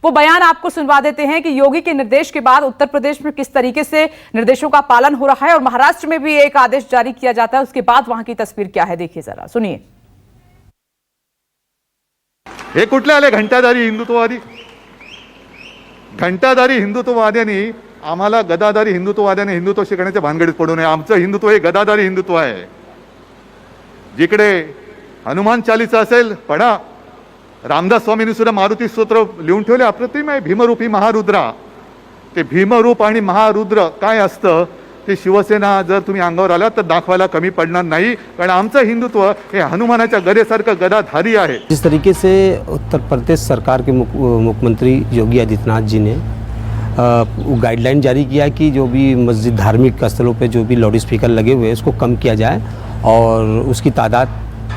वो बयान आपको सुनवा देते हैं कि योगी के निर्देश के बाद उत्तर प्रदेश में किस तरीके से निर्देशों का पालन हो रहा है और महाराष्ट्र में भी एक आदेश जारी किया जाता है, उसके बाद वहां की तस्वीर क्या है, देखिए जरा, सुनिए। हे कुठले आले घंटाधारी हिंदुत्ववाद्यांनी आम्हाला गदाधारी हिंदुत्ववाद्याने हिंदुत्व शिकण्याच्या भानगडीत पडू नये। आमचं हिंदुत्व हे गदाधारी हिंदुत्व आहे। जिकडे हनुमान चालीसा असेल पडा, रामदास स्वामींनी सुद्धा मारुती स्तोत्र लिहून ठेवले, अप्रतिम आहे। भीमरूपी महारुद्रा, ते भीमरूप आणि महारुद्र काय असतं ते शिवसेना जर तुम्ही अंगावर आला तर दाखवायला कमी पडणार नाही, कारण आमचं हिंदुत्व हे हनुमानाच्या गदेसारखं गदाधारी आहे। जिस तरीके से उत्तर प्रदेश सरकार के मुख्यमंत्री योगी आदित्यनाथ जी ने गाइडलाइन जारी किया है कि जो भी मस्जिद धार्मिक स्थलों पे जो भी लाउड स्पीकर लगे हुए हैं उसको कम किया जाए और उसकी तादाद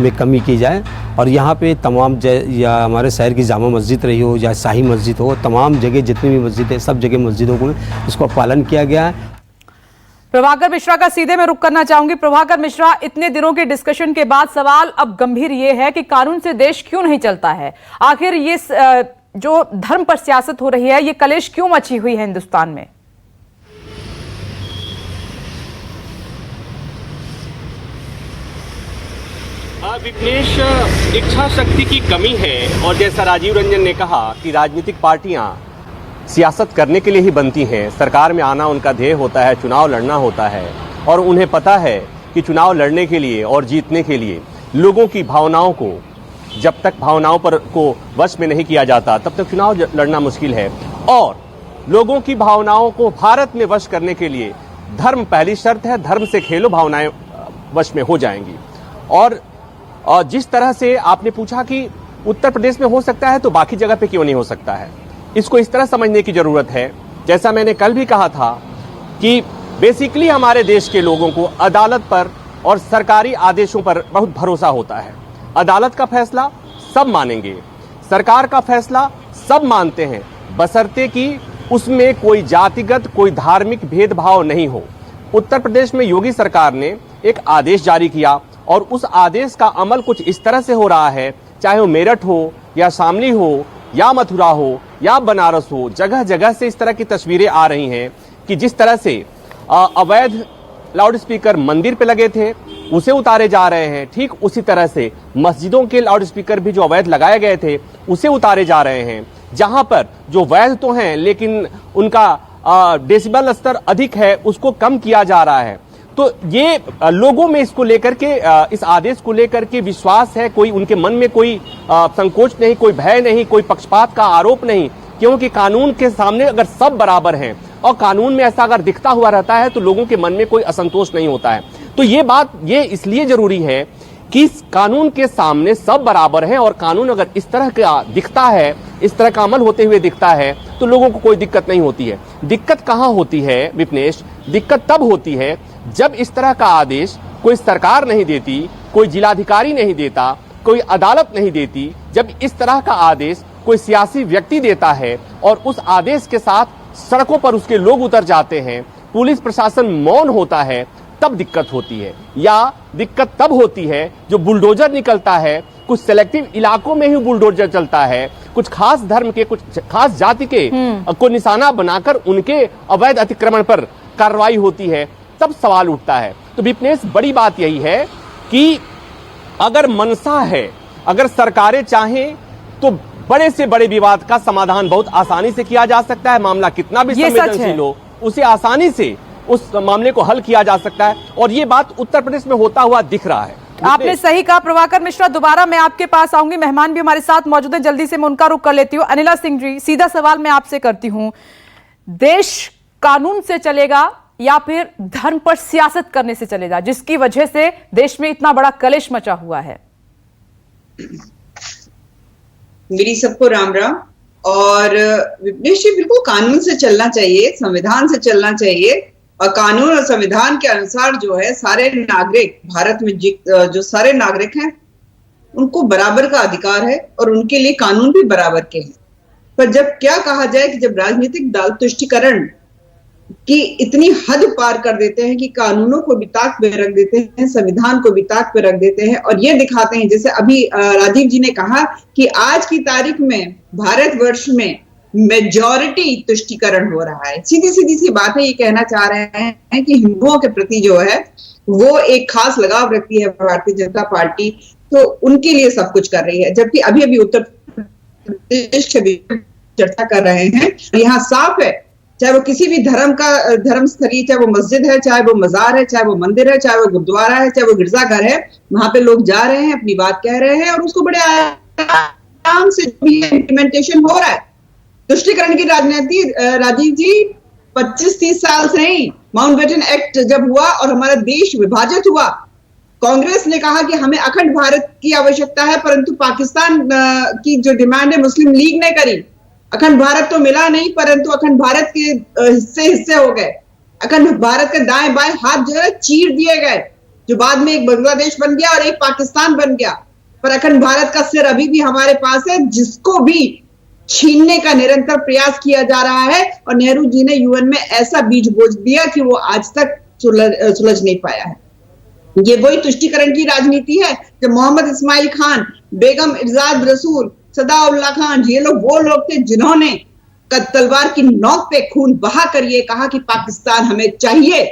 में कमी की जाए। और यहाँ पे तमाम या हमारे शहर की जामा मस्जिद रही हो या शाही मस्जिद हो, तमाम जगह जितनी भी मस्जिद है सब जगह मस्जिदों को इसको पालन किया गया है। प्रभाकर मिश्रा का सीधे मैं रुख करना चाहूंगी। प्रभाकर मिश्रा, इतने दिनों के डिस्कशन के बाद सवाल अब गंभीर ये है कि कानून से देश क्यों नहीं चलता है? आखिर ये जो धर्म पर सियासत हो रही है, ये कलेश क्यों मची हुई है हिंदुस्तान में? विपनेश, इच्छा शक्ति की कमी है और जैसा राजीव रंजन ने कहा कि राजनीतिक पार्टियां सियासत करने के लिए ही बनती हैं। सरकार में आना उनका ध्येय होता है, चुनाव लड़ना होता है और उन्हें पता है कि चुनाव लड़ने के लिए और जीतने के लिए लोगों की भावनाओं को, जब तक भावनाओं पर को वश में नहीं किया जाता तब तक चुनाव लड़ना मुश्किल है। और लोगों की भावनाओं को भारत में वश करने के लिए धर्म पहली शर्त है। धर्म से खेलो, भावनाएं वश में हो जाएंगी। और जिस तरह से आपने पूछा कि उत्तर प्रदेश में हो सकता है तो बाकी जगह पे क्यों नहीं हो सकता है, इसको इस तरह समझने की जरूरत है। जैसा मैंने कल भी कहा था कि बेसिकली हमारे देश के लोगों को अदालत पर और सरकारी आदेशों पर बहुत भरोसा होता है। अदालत का फैसला सब मानेंगे, सरकार का फैसला सब मानते हैं, बशर्ते कि उसमें कोई जातिगत, कोई धार्मिक भेदभाव नहीं हो। उत्तर प्रदेश में योगी सरकार ने एक आदेश जारी किया और उस आदेश का अमल कुछ इस तरह से हो रहा है, चाहे वो मेरठ हो या शामली हो या मथुरा हो या बनारस हो, जगह जगह से इस तरह की तस्वीरें आ रही हैं कि जिस तरह से अवैध लाउड स्पीकर मंदिर पे लगे थे उसे उतारे जा रहे हैं, ठीक उसी तरह से मस्जिदों के लाउड स्पीकर भी जो अवैध लगाए गए थे उसे उतारे जा रहे हैं। जहां पर जो वैध तो हैं लेकिन उनका डेसिबल स्तर अधिक है उसको कम किया जा रहा है। तो ये लोगों में इसको लेकर के, इस आदेश को लेकर के विश्वास है, कोई उनके मन में कोई संकोच नहीं, कोई भय नहीं, कोई पक्षपात का आरोप नहीं, क्योंकि कानून के सामने अगर सब बराबर हैं और कानून में ऐसा अगर दिखता हुआ रहता है तो लोगों के मन में कोई असंतोष नहीं होता है। तो ये बात ये इसलिए जरूरी है कि कानून के सामने सब बराबर हैं और कानून अगर इस तरह का दिखता है, इस तरह का अमल होते हुए दिखता है तो लोगों को कोई दिक्कत नहीं होती है। दिक्कत कहाँ होती है विपनेश? दिक्कत तब होती है जब इस तरह का आदेश कोई सरकार नहीं देती, कोई जिलाधिकारी नहीं देता, कोई अदालत नहीं देती। जब इस तरह का आदेश कोई सियासी व्यक्ति देता है और उस आदेश के साथ सड़कों पर उसके लोग उतर जाते हैं, पुलिस प्रशासन मौन होता है, तब दिक्कत होती है। या दिक्कत तब होती है जो बुलडोजर निकलता है, कुछ सेलेक्टिव इलाकों में ही बुलडोजर चलता है, कुछ खास धर्म के, कुछ खास जाति के को निशाना बनाकर उनके अवैध अतिक्रमण पर कार्रवाई होती है, तब सवाल उठता है। तो विपनेश, बड़ी बात यही है कि अगर मनसा है, अगर सरकारें चाहें तो बड़े से बड़े विवाद का समाधान बहुत आसानी से किया जा सकता है। मामला कितना भी संवेदनशील हो, उसे आसानी से उस मामले को हल किया जा सकता है और ये बात उत्तर प्रदेश में होता हुआ दिख रहा है। आपने सही कहा। प्रभाकर मिश्रा, दोबारा मैं आपके पास आऊंगी, मेहमान भी हमारे साथ मौजूद हैं, जल्दी से मैं उनका रुख कर लेती हूँ। अनिला सिंह जी, सीधा सवाल मैं आपसे करती हूँ, देश कानून से चलेगा या फिर धर्म पर सियासत करने से चलेगा, जिसकी वजह से देश में इतना बड़ा कलेश मचा हुआ है? मेरी सबको राम राम। और विपनेश जी, बिल्कुल कानून से चलना चाहिए, संविधान से चलना चाहिए और कानून और संविधान के अनुसार जो है सारे नागरिक, भारत में जो सारे नागरिक हैं उनको बराबर का अधिकार है और उनके लिए कानून भी बराबर के हैं। पर जब क्या कहा जाए कि जब राजनीतिक दल तुष्टीकरण की इतनी हद पार कर देते हैं कि कानूनों को भी ताक पे रख देते हैं, संविधान को भी ताक पे रख देते हैं और ये दिखाते हैं, जैसे अभी राजीव जी ने कहा कि आज की तारीख में भारतवर्ष में मेजॉरिटी तुष्टीकरण हो रहा है। सीधी सीधी सी बात है, ये कहना चाह रहे हैं कि हिंदुओं के प्रति जो है वो एक खास लगाव रखती है भारतीय जनता पार्टी, तो उनके लिए सब कुछ कर रही है। जबकि अभी अभी उत्तर प्रदेश के चर्चा कर रहे हैं, यहाँ साफ है, चाहे वो किसी भी धर्म स्थली, चाहे वो मस्जिद है, चाहे वो मजार है, चाहे वो मंदिर है, चाहे वो गुरुद्वारा है, चाहे वो गिरजाघर है, वहां पे लोग जा रहे हैं, अपनी बात कह रहे हैं और उसको बड़े आराम से इम्प्लीमेंटेशन हो रहा है। तुष्टीकरण की राजनीति राजीव जी 25-30 साल से ही, माउंटबेटन एक्ट जब हुआ और हमारा देश विभाजित हुआ, कांग्रेस ने कहा कि हमें अखंड भारत की आवश्यकता है, परंतु पाकिस्तान की जो डिमांड है मुस्लिम लीग ने करी। अखंड भारत तो मिला नहीं, परंतु अखंड भारत के हिस्से हो गए। अखंड भारत के दाएं बाएं हाथ जो है चीर दिए गए, जो बाद में एक बांग्लादेश बन गया और एक पाकिस्तान बन गया। पर अखंड भारत का सिर अभी भी हमारे पास है, जिसको भी छीनने का निरंतर प्रयास किया जा रहा है। और नेहरू जी ने यूएन में ऐसा बीज बोझ दिया कि वो आज तक सुलझ नहीं पाया है। ये वही तुष्टीकरण की राजनीति है जब मोहम्मद इस्माइल खान, बेगम इर्शाद रसूल, सदाउल्लाह खान, ये लोग वो लोग थे जिन्होंने तलवार की नोक पे खून बहा कर ये कहा कि पाकिस्तान हमें चाहिए,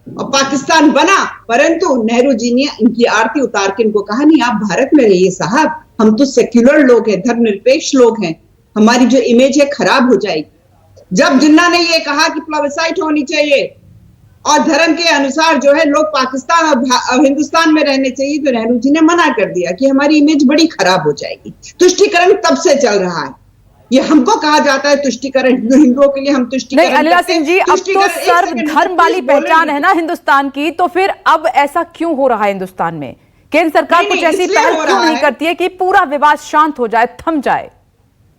और पाकिस्तान बना। परंतु नेहरू जी ने इनकी आरती उतार के इनको कहा, नहीं आप भारत में रहिए साहब, हम तो सेक्युलर लोग हैं, धर्मनिरपेक्ष लोग हैं, हमारी जो इमेज है खराब हो जाएगी। जब जिन्ना ने ये कहा कि प्लेबिसाइट होनी चाहिए और धर्म के अनुसार जो है लोग पाकिस्तान और हिंदुस्तान में रहने चाहिए, तो नेहरू जी ने मना कर दिया कि हमारी इमेज बड़ी खराब हो जाएगी। तुष्टीकरण तब से चल रहा है। ये हमको कहा जाता है तुष्टीकरण, हिंदुओं के लिए हम तुष्टीकरण। नहीं अनिला सिंह जी, अब तो सर्वधर्म वाली पहचान है ना हिंदुस्तान की, तो फिर अब ऐसा क्यों हो रहा है हिंदुस्तान में? केंद्र सरकार कुछ ऐसी पहल क्यों नहीं करती है कि पूरा विवाद शांत हो जाए, थम जाए?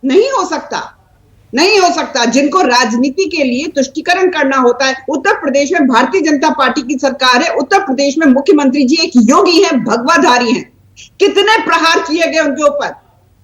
नहीं हो सकता, नहीं हो सकता। जिनको राजनीति के लिए तुष्टीकरण करना होता है, उत्तर प्रदेश में भारतीय जनता पार्टी की सरकार है, उत्तर प्रदेश में मुख्यमंत्री जी एक योगी हैं, भगवाधारी हैं। कितने प्रहार किए गए उनके ऊपर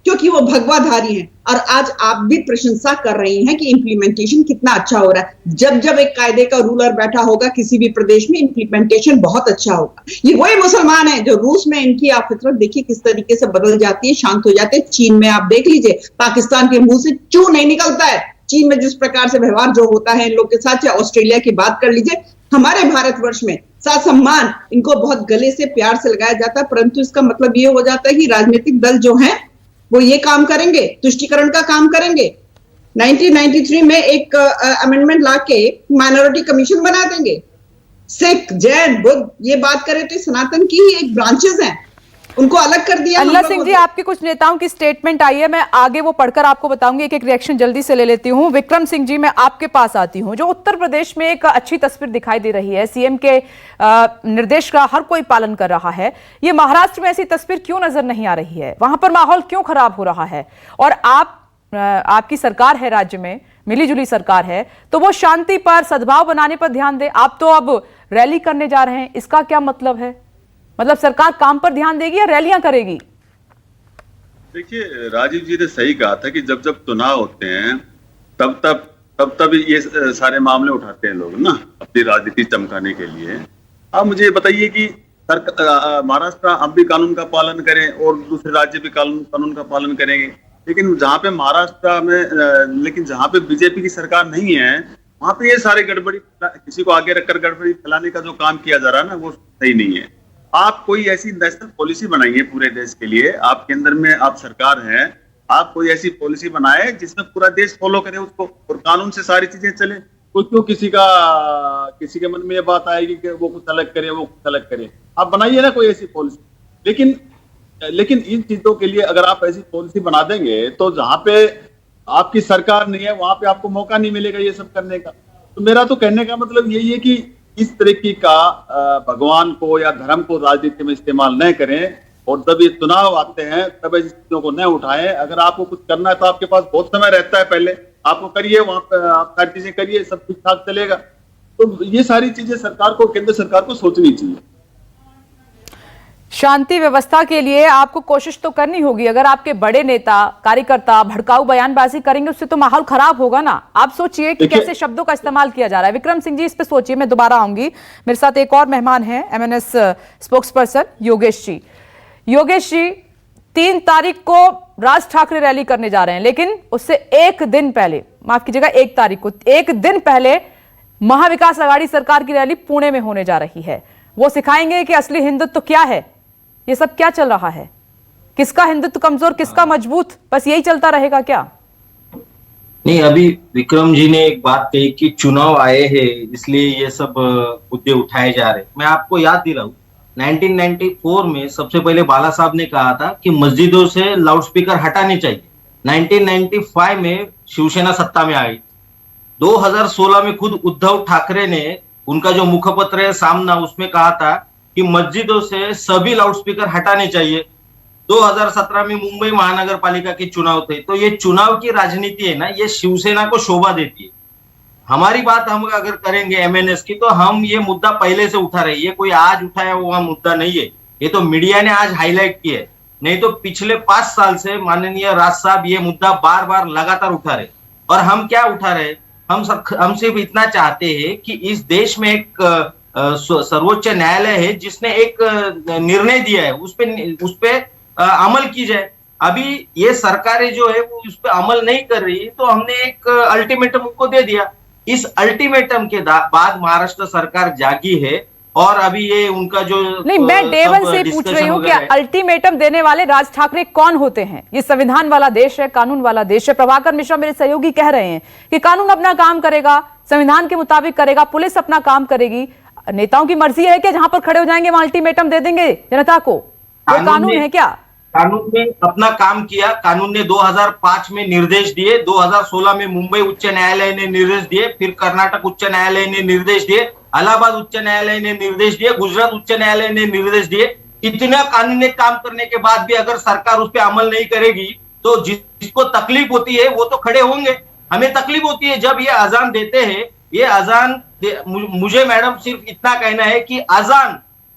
क्योंकि वो भगवाधारी हैं। और आज आप भी प्रशंसा कर रही हैं कि इंप्लीमेंटेशन कितना अच्छा हो रहा है। जब जब एक कायदे का रूलर बैठा होगा किसी भी प्रदेश में, इंप्लीमेंटेशन बहुत अच्छा होगा। ये वही मुसलमान है जो रूस में, इनकी आप फितरत देखिए किस तरीके से बदल जाती है, शांत हो जाते हैं। चीन में आप देख लीजिए, पाकिस्तान के मुंह से चू नहीं निकलता है। चीन में जिस प्रकार से व्यवहार जो होता है इन लोग के साथ, या ऑस्ट्रेलिया की बात कर लीजिए, हमारे भारतवर्ष में साथ सम्मान इनको बहुत गले से प्यार से लगाया जाता है। परंतु इसका मतलब ये हो जाता है कि राजनीतिक दल जो है वो ये काम करेंगे, तुष्टीकरण का काम करेंगे। 1993 में एक अमेंडमेंट ला के माइनॉरिटी कमीशन बना देंगे। सिख, जैन, बुद्ध, ये बात करें तो सनातन की ही एक ब्रांचेस हैं, उनको अलग कर दिया। अनिला सिंह जी, आपके कुछ नेताओं की स्टेटमेंट आई है, मैं आगे वो पढ़कर आपको बताऊंगी। एक एक रिएक्शन जल्दी से ले लेती हूं। विक्रम सिंह जी, मैं आपके पास आती हूं। जो उत्तर प्रदेश में एक अच्छी तस्वीर दिखाई दे रही है, सीएम के निर्देश का हर कोई पालन कर रहा है, ये महाराष्ट्र में ऐसी तस्वीर क्यों नजर नहीं आ रही है? वहां पर माहौल क्यों खराब हो रहा है? और आपकी सरकार है, राज्य में मिलीजुली सरकार है, तो वो शांति पर, सद्भाव बनाने पर ध्यान दे। आप तो अब रैली करने जा रहे हैं, इसका क्या मतलब है? मतलब सरकार काम पर ध्यान देगी या रैलियां करेगी? देखिए, राजीव जी ने सही कहा था कि जब जब चुनाव होते हैं तब ये सारे मामले उठाते हैं लोग ना, अपनी राजनीति चमकाने के लिए। आप मुझे ये बताइए कि महाराष्ट्र हम भी कानून का पालन करें और दूसरे राज्य भी कानून का पालन करेंगे, लेकिन जहाँ पे महाराष्ट्र में, लेकिन जहाँ पे बीजेपी की सरकार नहीं है, वहां पे ये सारे गड़बड़ी, किसी को आगे रखकर गड़बड़ी फैलाने का जो काम किया जा रहा है ना, वो सही नहीं है। आप कोई ऐसी नेशनल पॉलिसी बनाइए पूरे देश के लिए, आप केंद्र में आप सरकार है, आप कोई ऐसी पॉलिसी बनाए जिसमें पूरा देश फॉलो करे उसको, और कानून से सारी चीजें चले। कोई क्यों किसी के मन में ये बात आएगी कि वो कुछ अलग करे, वो कुछ अलग करे? आप बनाइए ना कोई ऐसी पॉलिसी। लेकिन इन चीजों के लिए अगर आप ऐसी पॉलिसी बना देंगे तो जहां पे आपकी सरकार नहीं है वहां पे आपको मौका नहीं मिलेगा ये सब करने का। तो मेरा तो कहने का मतलब यही है कि इस तरीके का भगवान को या धर्म को राजनीति में इस्तेमाल न करें, और जब ये चुनाव आते हैं तब ऐसी चीजों को न उठाएं। अगर आपको कुछ करना है तो आपके पास बहुत समय रहता है, पहले आपको करिए, वहां पर आप सारी चीजें करिए, सब ठीक ठाक चलेगा। तो ये सारी चीजें सरकार को, केंद्र सरकार को सोचनी चाहिए। शांति व्यवस्था के लिए आपको कोशिश तो करनी होगी। अगर आपके बड़े नेता, कार्यकर्ता भड़काऊ बयानबाजी करेंगे, उससे तो माहौल खराब होगा ना। आप सोचिए कि कैसे शब्दों का इस्तेमाल किया जा रहा है। विक्रम सिंह जी, इस पे सोचिए। मैं दोबारा आऊंगी। मेरे साथ एक और मेहमान हैं, एमएनएस स्पोक्सपर्सन योगेश जी। योगेश जी, 3 तारीख को राज ठाकरे रैली करने जा रहे हैं, लेकिन उससे एक दिन पहले माफ कीजिएगा 1 तारीख को, एक दिन पहले महाविकास आघाड़ी सरकार की रैली पुणे में होने जा रही है। वो सिखाएंगे कि असली हिंदुत्व क्या है, ये सब क्या चल रहा है, किसका हिंदुत्व कमजोर किसका मजबूत, बस यही चलता रहेगा क्या? नहीं, अभी विक्रम जी ने एक बात कही कि चुनाव आए हैं इसलिए ये सब मुद्दे उठाए जा रहे हैं। मैं आपको याद दिलाऊं, 1994 में सबसे पहले बाला साहब ने कहा था कि मस्जिदों से लाउडस्पीकर हटाने चाहिए। 1995 में शिवसेना सत्ता में आई। 2016 में खुद उद्धव ठाकरे ने उनका जो मुखपत्र है सामना, उसमें कहा था कि मस्जिदों से सभी लाउडस्पीकर हटाने चाहिए। 2017 में मुंबई महानगर पालिका के चुनाव थे। तो ये चुनाव की राजनीति है ना, ये शिवसेना को शोभा देती है। हमारी बात हम अगर करेंगे एमएनएस की, तो हम ये मुद्दा पहले से उठा रहे हैं। ये कोई आज उठाया हुआ मुद्दा नहीं है, ये तो मीडिया ने आज हाईलाइट किया है। नहीं तो पिछले 5 साल से माननीय राज साहब ये मुद्दा बार बार लगातार उठा रहे। और हम क्या उठा रहे, हम सिर्फ इतना चाहते हैं कि इस देश में एक सर्वोच्च न्यायालय है जिसने एक निर्णय दिया है, उस पे अमल की जाए। अभी ये सरकारें जो है वो उस पर अमल नहीं कर रही, तो हमने एक अल्टीमेटम उनको दे दिया। इस अल्टीमेटम के बाद महाराष्ट्र सरकार जागी है और अभी ये उनका जो नहीं, मैं डेवन से पूछ रही हूँ कि अल्टीमेटम देने वाले राज ठाकरे कौन होते हैं? ये संविधान वाला देश है, कानून वाला देश है। प्रभाकर मिश्रा मेरे सहयोगी कह रहे हैं कि कानून अपना काम करेगा, संविधान के मुताबिक करेगा, पुलिस अपना काम करेगी। नेताओं की मर्जी है कि जहां पर खड़े हो जाएंगे वहां अल्टीमेटम दे देंगे जनता को? वो कानून है क्या? कानून ने अपना काम किया। कानून ने 2005 में निर्देश दिए, 2016 में मुंबई उच्च न्यायालय ने निर्देश दिए, फिर कर्नाटक उच्च न्यायालय ने निर्देश दिए, इलाहाबाद उच्च न्यायालय ने निर्देश दिए, गुजरात उच्च न्यायालय ने निर्देश दिए। इतना कानूनी काम करने के बाद भी अगर सरकार उस पर अमल नहीं करेगी तो जिसको तकलीफ होती है वो तो खड़े होंगे। हमें तकलीफ होती है जब ये अजान देते हैं। ये अजान मुझे मैडम सिर्फ इतना कहना है कि अजान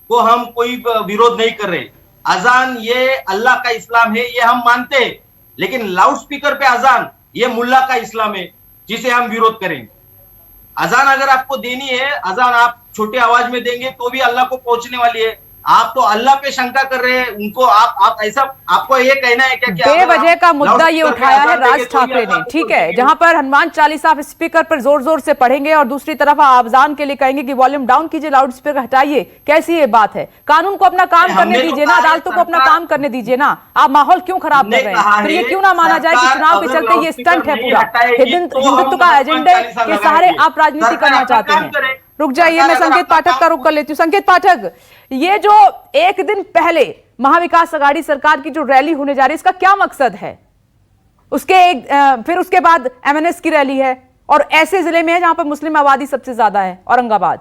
को हम कोई विरोध नहीं कर रहे। अजान ये अल्लाह का इस्लाम है, ये हम मानते हैं, लेकिन लाउडस्पीकर पे अजान ये मुल्ला का इस्लाम है जिसे हम विरोध करेंगे। अजान अगर आपको देनी है, अजान आप छोटे आवाज में देंगे तो भी अल्लाह को पहुंचने वाली है। आप तो अल्लाह पे शंका कर रहे हैं उनको। आप ऐसा, आपको ये कहना है क्या? बेवजह का मुद्दा ये उठाया है राज ठाकरे ने, ठीक है, जहां पर हनुमान चालीसा आप स्पीकर पर जोर जोर से पढ़ेंगे और दूसरी तरफ अजान के लिए कहेंगे कि वॉल्यूम डाउन कीजिए, लाउड स्पीकर हटाइए। कैसी ये बात है? कानून को अपना काम करने दीजिए ना, अदालतों को अपना काम करने दीजिए ना। आप माहौल क्यों खराब कर रहे हैं? फिर ये क्यों ना माना जाए कि चुनाव के चलते ये स्टंट है पूरा, हिंदुत्व का एजेंडे के सहारे आप राजनीति करना चाहते हैं? रुक जाइए, मैं संकेत पाठक का रुख कर लेती हूँ। संकेत पाठक, ये जो एक दिन पहले महाविकास आघाड़ी सरकार की जो रैली होने जा रही है, इसका क्या मकसद है? फिर उसके बाद एमएनएस की रैली है और ऐसे जिले में है जहां पर मुस्लिम आबादी सबसे ज्यादा है, औरंगाबाद।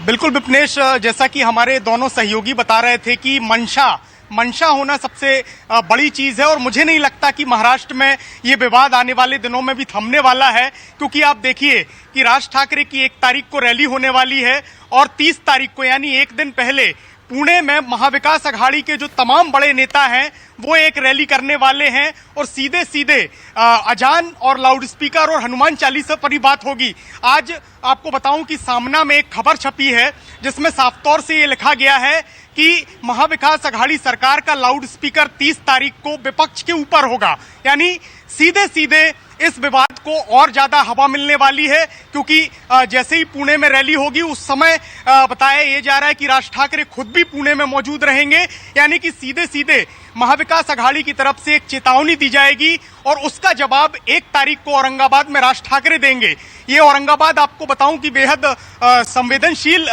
बिल्कुल विपनेश, जैसा कि हमारे दोनों सहयोगी बता रहे थे कि मंशा होना सबसे बड़ी चीज है और मुझे नहीं लगता कि महाराष्ट्र में ये विवाद आने वाले दिनों में भी थमने वाला है, क्योंकि आप देखिए कि राज ठाकरे की 1 तारीख को रैली होने वाली है और 30 तारीख को यानी एक दिन पहले पुणे में महाविकास आघाड़ी के जो तमाम बड़े नेता हैं वो एक रैली करने वाले हैं और सीधे सीधे अजान और लाउडस्पीकर और हनुमान चालीसा पर ही बात होगी। आज आपको बताऊं कि सामना में एक खबर छपी है जिसमें साफ तौर से ये लिखा गया है कि महाविकास आघाड़ी सरकार का लाउड स्पीकर 30 तारीख को विपक्ष के ऊपर होगा। यानी सीधे सीधे इस विवाद को और ज्यादा हवा मिलने वाली है, क्योंकि जैसे ही पुणे में रैली होगी उस समय बताया ये जा रहा है कि राज ठाकरे खुद भी पुणे में मौजूद रहेंगे। यानी कि सीधे सीधे महाविकास आघाड़ी की तरफ से एक चेतावनी दी जाएगी और उसका जवाब 1 तारीख को औरंगाबाद में राज ठाकरे देंगे। ये औरंगाबाद आपको बताऊं कि बेहद संवेदनशील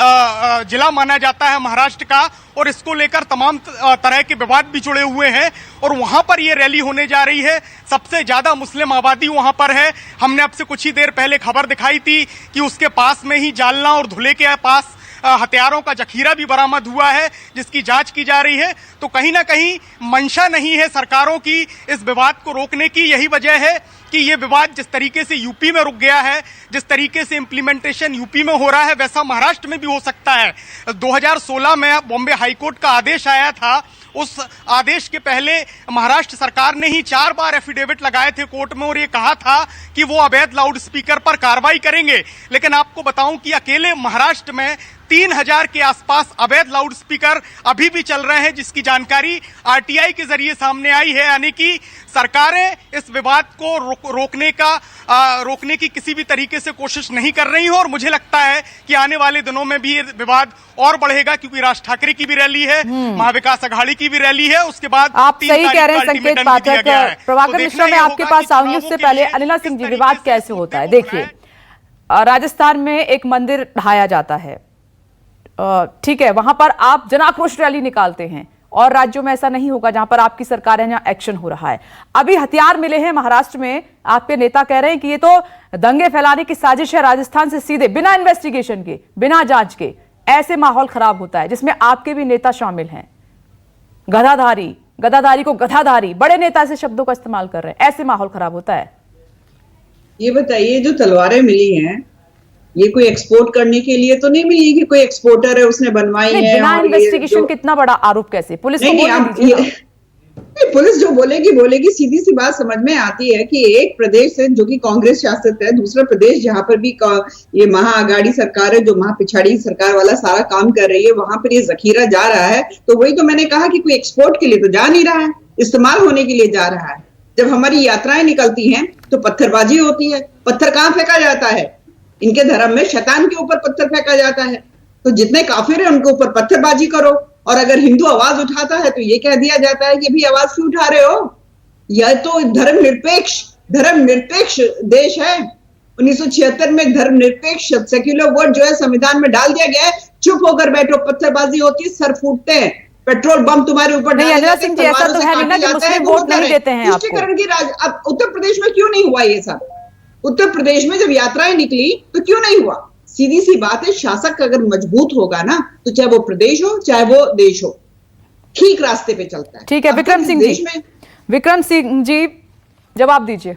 जिला माना जाता है महाराष्ट्र का और इसको लेकर तमाम तरह के विवाद भी जुड़े हुए हैं और वहां पर ये रैली होने जा रही है। सबसे ज्यादा मुस्लिम आबादी वहां पर है। हमने आपसे कुछ ही देर पहले खबर दिखाई थी कि उसके पास में ही जालना और धुले के पास हथियारों का जखीरा भी बरामद हुआ है जिसकी जांच की जा रही है। तो कहीं ना कहीं मंशा नहीं है सरकारों की इस विवाद को रोकने की। यही वजह है कि ये विवाद जिस तरीके से यूपी में रुक गया है, जिस तरीके से इंप्लीमेंटेशन यूपी में हो रहा है, वैसा महाराष्ट्र में भी हो सकता है। 2016 में बॉम्बे हाईकोर्ट का आदेश आया था। उस आदेश के पहले महाराष्ट्र सरकार ने ही 4 बार एफिडेविट लगाए थे कोर्ट में और ये कहा था कि वो अवैध लाउड स्पीकर पर कार्रवाई करेंगे। लेकिन आपको बताऊं कि अकेले महाराष्ट्र में 3000 के आसपास अवैध लाउड स्पीकर अभी भी चल रहे हैं, जिसकी जानकारी आरटीआई के जरिए सामने आई है। यानी कि सरकारें इस विवाद को रोकने की किसी भी तरीके से कोशिश नहीं कर रही हैं और मुझे लगता है कि आने वाले दिनों में भी ये विवाद और बढ़ेगा, क्योंकि राज ठाकरे की भी रैली है, महाविकास अघाड़ी की भी रैली है, उसके बाद आप सही कह रहे हैं संकेत पाठक। प्रभाकर मिश्रा, मैं आपके पास आऊंगी, उससे पहले अनिला सिंह जी, विवाद कैसे होता है? देखिए, राजस्थान में एक मंदिर ढाया जाता है, ठीक है, वहां पर आप जन आक्रोश रैली निकालते हैं और राज्यों में ऐसा नहीं होगा जहां पर आपकी सरकार है, जहां एक्शन हो रहा है। अभी हथियार मिले हैं महाराष्ट्र में, आपके नेता कह रहे हैं कि ये तो दंगे फैलाने की साजिश है, राजस्थान से सीधे बिना इन्वेस्टिगेशन के, बिना जांच के ऐसे माहौल खराब होता है, जिसमें आपके भी नेता शामिल हैं। गदाधारी को गधाधारी, बड़े नेता ऐसे शब्दों का इस्तेमाल कर रहे हैं, ऐसे माहौल खराब होता है। ये बताइए, जो तलवारें मिली हैं, ये कोई एक्सपोर्ट करने के लिए तो नहीं मिली कि कोई एक्सपोर्टर है उसने बनवाई है? बिना इन्वेस्टिगेशन कितना बड़ा आरोप कैसे? पुलिस को बोलने दीजिए। पुलिस जो बोलेगी सीधी सी बात समझ में आती है कि एक प्रदेश से जो कि कांग्रेस शासित है, दूसरा प्रदेश जहां पर भी ये महाअघाड़ी सरकार है, जो महापिछाड़ी सरकार वाला सारा काम कर रही है, वहां पर ये जखीरा जा रहा है। तो वही तो मैंने कहा कि कोई एक्सपोर्ट के लिए तो जा नहीं रहा है, इस्तेमाल होने के लिए जा रहा है। जब हमारी यात्राएं निकलती हैं तो पत्थरबाजी होती है। पत्थर कहाँ फेंका जाता है? इनके धर्म में शैतान के ऊपर पत्थर फेंका जाता है। तो जितने काफिर हैं उनके ऊपर पत्थरबाजी करो, और अगर हिंदू आवाज उठाता है तो ये कह दिया जाता है कि भी आवाज क्यों उठा रहे हो? यह तो धर्मनिरपेक्ष देश है। 1976 में धर्मनिरपेक्ष सेक्युलर वर्ड जो है संविधान में डाल दिया गया है। चुप होकर बैठो, पत्थरबाजी होती है, सर फूटते हैं, पेट्रोल बम तुम्हारे ऊपर डाले जाते हैं, तलवारों से काटे जाते हैं, वोट नहीं देते हैं आपको। तुष्टिकरण की अब उत्तर प्रदेश में क्यों नहीं हुआ ये सब? उत्तर प्रदेश में जब यात्राएं निकली तो क्यों नहीं हुआ? सीधी सी बात है, शासक अगर मजबूत होगा ना, तो चाहे वो प्रदेश हो चाहे वो देश हो, ठीक रास्ते पे चलता है। ठीक है, विक्रम सिंह जी जवाब दीजिए।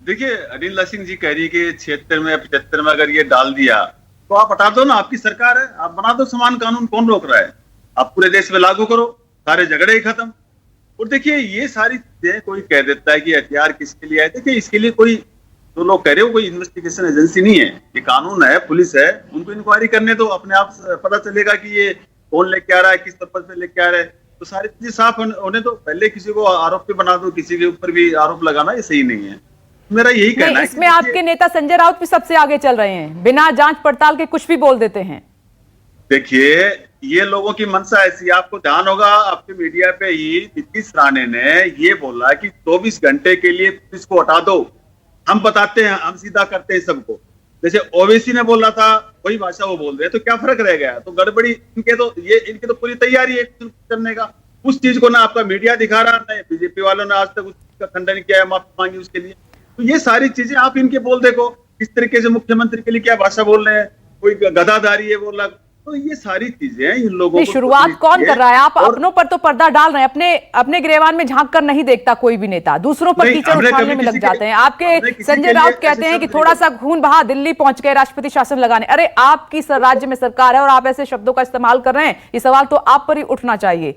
देखिए, अनिला सिंह जी कह रही है कि 76 में 75 में अगर ये डाल दिया तो आप हटा दो ना, आपकी सरकार है, आप बना दो समान कानून, कौन रोक रहा है? आप पूरे देश में लागू करो, सारे झगड़े ही खत्म। और देखिए, ये सारी चीजें कोई कह देता है कि हथियार किसके लिए आए, देखिए इसके लिए कोई, जो लोग कह रहे हो, कोई इन्वेस्टिगेशन एजेंसी नहीं है, ये कानून है, पुलिस है, उनको इंक्वायरी करने दो, अपने आप पता चलेगा कि ये कौन लेके आ रहा है, किस पर्पज पे लेके आ रहा है। तो सारी चीजें साफ होने दो, पहले किसी को आरोप पे बना दो, किसी के ऊपर भी आरोप लगाना ये सही नहीं है। मेरा यही कहना है। इसमें आपके नेता संजय राउत भी सबसे आगे चल रहे हैं, बिना जांच पड़ताल के कुछ भी बोल देते हैं। देखिए, ये लोगों की मंशा ऐसी, आपको ध्यान होगा आपके मीडिया पे ही नीतीश राणे ने ये बोला कि 24 घंटे के लिए पुलिस को हटा दो, हम बताते हैं, हम सीधा करते हैं सबको। जैसे ओवैसी ने बोला था, वही भाषा वो बोल रहे हैं, तो क्या फर्क रह गया? तो गड़बड़ी इनकी तो पूरी तैयारी है करने का। उस चीज को ना आपका मीडिया दिखा रहा, ना बीजेपी वालों ने आज तक उसका खंडन किया है, माफी मांगी उसके लिए। तो ये सारी चीजें आप इनके बोल देखो, किस तरीके से मुख्यमंत्री के लिए क्या भाषा बोल रहे हैं, कोई गदाधारी है बोला। तो ये सारी चीजें इन लोगों को शुरुआत कौन कर रहा है? आप अपनों पर तो पर्दा डाल रहे हैं, अपने गिरेबान में झांक कर नहीं देखता कोई भी नेता, दूसरों पर कीचड़ उछालने में लग जाते हैं। आपके संजय राउत कहते हैं कि थोड़ा सा खून बहा, दिल्ली पहुंच गए राष्ट्रपति शासन लगाने। अरे आपकी राज्य में सरकार है और आप ऐसे शब्दों का इस्तेमाल कर रहे हैं, ये सवाल तो आप पर ही उठना चाहिए।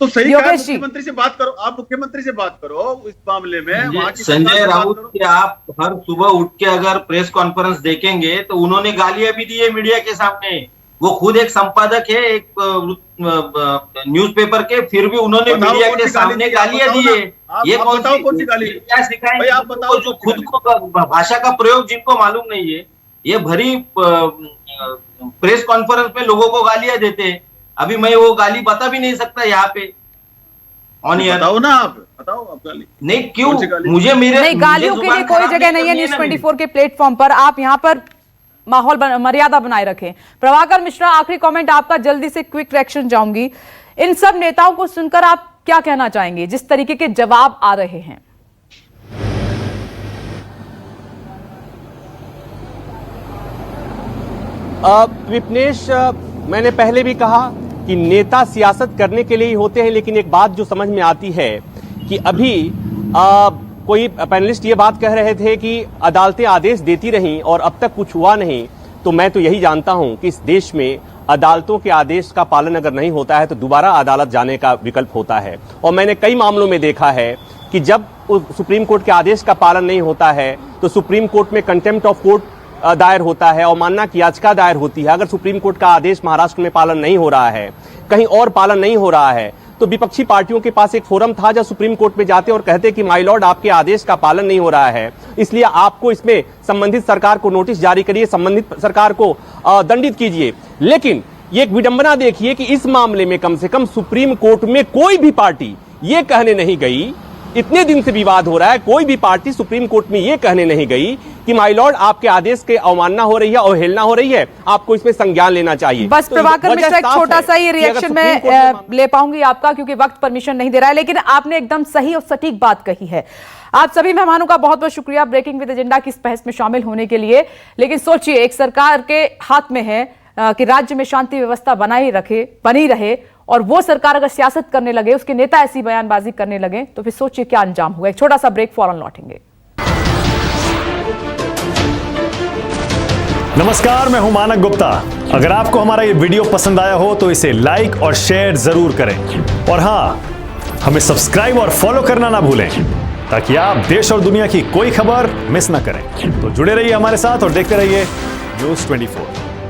तो सही कहा, मुख्यमंत्री से बात करो, आप मुख्यमंत्री से बात करो इस मामले में। संजय राउत के आप हर सुबह उठ के अगर प्रेस कॉन्फ्रेंस देखेंगे तो उन्होंने गालियां भी दी है मीडिया के सामने। वो खुद एक संपादक है एक न्यूज़पेपर के, फिर भी उन्होंने मीडिया के सामने गालियां दी है। ये कौन सी गाली? क्या सिखाएंगे आप बताओ, जो खुद को भाषा का प्रयोग जिनको मालूम नहीं है, ये भरी प्रेस कॉन्फ्रेंस में लोगों को गालियां देते हैं। अभी मैं वो गाली बता भी नहीं सकता यहाँ पे ऑन एयर। बताओ ना, आप बताओ आप गाली। नहीं, क्यों? मुझे मेरे नहीं, गालियों के लिए कोई जगह नहीं है न्यूज़ 24 के प्लेटफॉर्म पर। आप यहाँ पर माहौल मर्यादा बनाए रखें। प्रभाकर मिश्रा, आखिरी कमेंट आपका, जल्दी से क्विक रिएक्शन चाहूंगी। इन सब नेताओं को सुनकर आप क्या कहना चाहेंगे, जिस तरीके के जवाब आ रहे हैं? विपनेश, मैंने पहले भी कहा कि नेता सियासत करने के लिए ही होते हैं, लेकिन एक बात जो समझ में आती है कि अभी कोई पैनलिस्ट ये बात कह रहे थे कि अदालतें आदेश देती रहीं और अब तक कुछ हुआ नहीं। तो मैं तो यही जानता हूं कि इस देश में अदालतों के आदेश का पालन अगर नहीं होता है तो दोबारा अदालत जाने का विकल्प होता है। और मैंने कई मामलों में देखा है कि जब सुप्रीम कोर्ट के आदेश का पालन नहीं होता है तो सुप्रीम कोर्ट में कंटेम्प्ट ऑफ कोर्ट दायर होता है, अवमानना की याचिका दायर होती है, अगर सुप्रीम कोर्ट का आदेश महाराष्ट्र में पालन नहीं हो रहा है, कहीं और पालन नहीं हो रहा है, तो विपक्षी पार्टियों के पास एक फोरम था जहां सुप्रीम कोर्ट में जाते और कहते कि माय लॉर्ड आपके आदेश का पालन नहीं हो रहा है, इसलिए आपको इसमें संबंधित सरकार को नोटिस जारी करिए, संबंधित सरकार को दंडित कीजिए। लेकिन ये एक विडंबना देखिए कि इस मामले में कम से कम सुप्रीम कोर्ट में कोई भी पार्टी ये कहने नहीं गई, इतने दिन से विवाद हो रहा है, कोई भी पार्टी सुप्रीम कोर्ट में ये कहने नहीं गई कि माय लॉर्ड आपके आदेश के अवमानना हो रही है, अवहेलना हो रही है, आपको इसमें संज्ञान लेना चाहिए। बस तो प्रभाकर वजह मिश्रा, एक साफ छोटा है सा ही कि अगर रिएक्शन सुप्रीम में कोर्ट में ले पाऊंगी आपका, क्योंकि वक्त परमिशन नहीं दे रहा है, लेकिन आपने एकदम सही और सटीक बात कही है। आप सभी मेहमानों का बहुत बहुत शुक्रिया ब्रेकिंग विद एजेंडा की इस बहस में शामिल होने के लिए। लेकिन सोचिए, एक सरकार के हाथ में है कि राज्य में शांति व्यवस्था बनी रहे, और वो सरकार अगर सियासत करने लगे, उसके नेता ऐसी बयानबाजी करने लगे, तो फिर सोचिए क्या अंजाम होगा। एक छोटा सा ब्रेक, फौरन लौटेंगे। नमस्कार, मैं हूं मानक गुप्ता। अगर आपको हमारा ये वीडियो पसंद आया हो तो इसे लाइक और शेयर जरूर करें, और हां, हमें सब्सक्राइब और फॉलो करना ना भूलें ताकि आप देश और दुनिया की कोई खबर मिस ना करें। तो जुड़े रहिए हमारे साथ और देखते रहिए न्यूज़ 24।